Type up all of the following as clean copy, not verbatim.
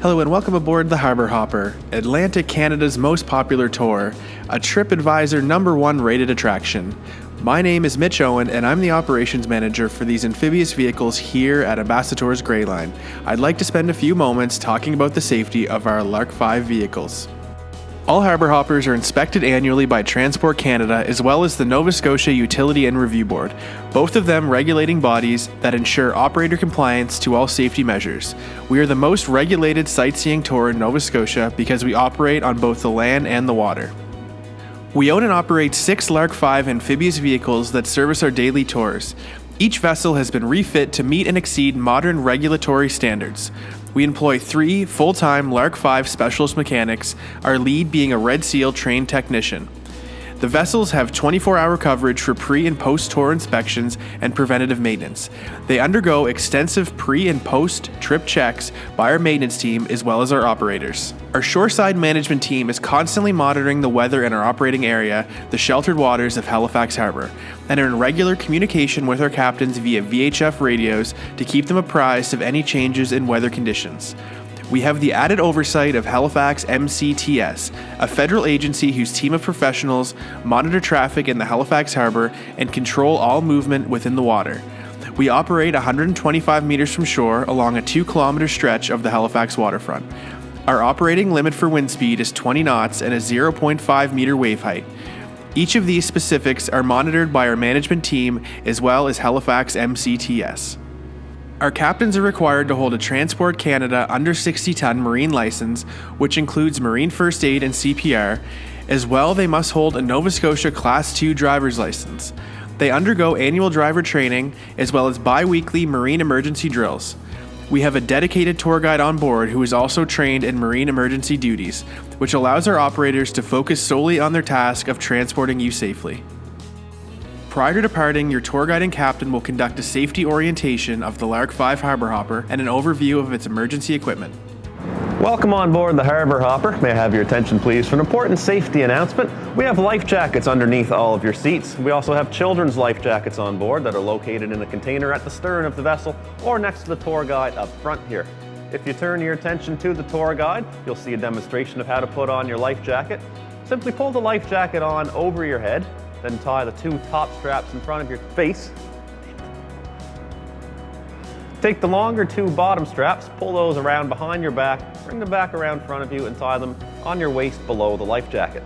Hello and welcome aboard the Harbour Hopper, Atlantic Canada's most popular tour, a TripAdvisor #1 rated attraction. My name is Mitch Owen and I'm the operations manager for these amphibious vehicles here at Ambassador's Grey Line. I'd like to spend a few moments talking about the safety of our Lark 5 vehicles. All Harbour Hoppers are inspected annually by Transport Canada as well as the Nova Scotia Utility and Review Board, both of them regulating bodies that ensure operator compliance to all safety measures. We are the most regulated sightseeing tour in Nova Scotia because we operate on both the land and the water. We own and operate 6 Lark 5 amphibious vehicles that service our daily tours. Each vessel has been refit to meet and exceed modern regulatory standards. We employ 3 full-time Lark 5 specialist mechanics, our lead being a Red Seal trained technician. The vessels have 24-hour coverage for pre- and post-tour inspections and preventative maintenance. They undergo extensive pre- and post-trip checks by our maintenance team as well as our operators. Our shoreside management team is constantly monitoring the weather in our operating area, the sheltered waters of Halifax Harbour, and are in regular communication with our captains via VHF radios to keep them apprised of any changes in weather conditions. We have the added oversight of Halifax MCTS, a federal agency whose team of professionals monitor traffic in the Halifax Harbour and control all movement within the water. We operate 125 meters from shore along a 2-kilometer stretch of the Halifax waterfront. Our operating limit for wind speed is 20 knots and a 0.5 meter wave height. Each of these specifics are monitored by our management team as well as Halifax MCTS. Our captains are required to hold a Transport Canada under 60-ton marine license, which includes marine first aid and CPR. As well, they must hold a Nova Scotia Class 2 driver's license. They undergo annual driver training as well as bi-weekly marine emergency drills. We have a dedicated tour guide on board who is also trained in marine emergency duties, which allows our operators to focus solely on their task of transporting you safely. Prior to departing, your tour guide and captain will conduct a safety orientation of the Lark 5 Harbour Hopper and an overview of its emergency equipment. Welcome on board the Harbour Hopper. May I have your attention please for an important safety announcement. We have life jackets underneath all of your seats. We also have children's life jackets on board that are located in a container at the stern of the vessel or next to the tour guide up front here. If you turn your attention to the tour guide, you'll see a demonstration of how to put on your life jacket. Simply pull the life jacket on over your head, then tie the 2 top straps in front of your face. Take the longer 2 bottom straps, pull those around behind your back, bring them back around front of you and tie them on your waist below the life jacket.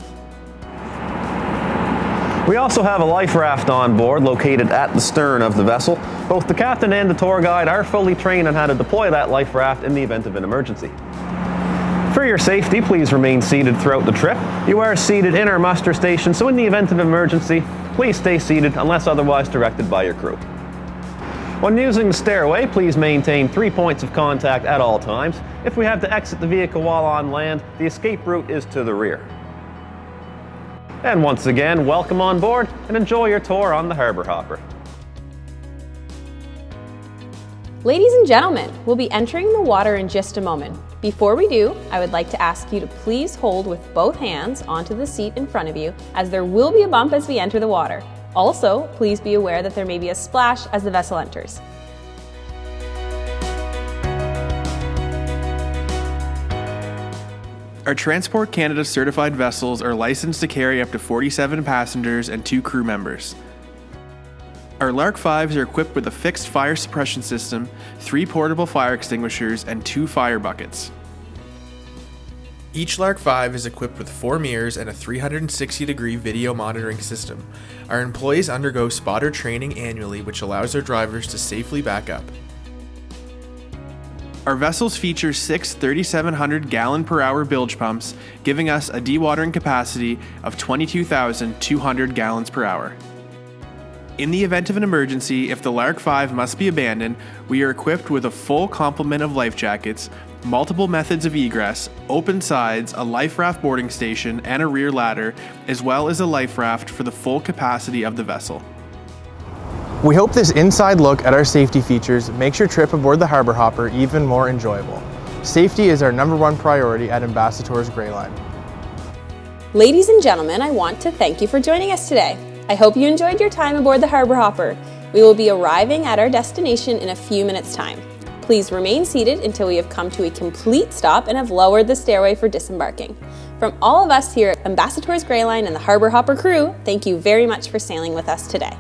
We also have a life raft on board located at the stern of the vessel. Both the captain and the tour guide are fully trained on how to deploy that life raft in the event of an emergency. For your safety, please remain seated throughout the trip. You are seated in our muster station, so in the event of emergency, please stay seated unless otherwise directed by your crew. When using the stairway, please maintain 3 points of contact at all times. If we have to exit the vehicle while on land, the escape route is to the rear. And once again, welcome on board and enjoy your tour on the Harbour Hopper. Ladies and gentlemen, we'll be entering the water in just a moment. Before we do, I would like to ask you to please hold with both hands onto the seat in front of you, as there will be a bump as we enter the water. Also, please be aware that there may be a splash as the vessel enters. Our Transport Canada certified vessels are licensed to carry up to 47 passengers and 2 crew members. Our Lark 5s are equipped with a fixed fire suppression system, 3 portable fire extinguishers, and 2 fire buckets. Each Lark 5 is equipped with 4 mirrors and a 360-degree video monitoring system. Our employees undergo spotter training annually, which allows their drivers to safely back up. Our vessels feature 6 3,700 gallon per hour bilge pumps, giving us a dewatering capacity of 22,200 gallons per hour. In the event of an emergency, if the Lark 5 must be abandoned, we are equipped with a full complement of life jackets, multiple methods of egress, open sides, a life raft boarding station, and a rear ladder, as well as a life raft for the full capacity of the vessel. We hope this inside look at our safety features makes your trip aboard the Harbour Hopper even more enjoyable. Safety is our #1 priority at Ambassador's Grey Line. Ladies and gentlemen, I want to thank you for joining us today. I hope you enjoyed your time aboard the Harbour Hopper. We will be arriving at our destination in a few minutes' time. Please remain seated until we have come to a complete stop and have lowered the stairway for disembarking. From all of us here at Ambassadors Grey Line and the Harbour Hopper crew, thank you very much for sailing with us today.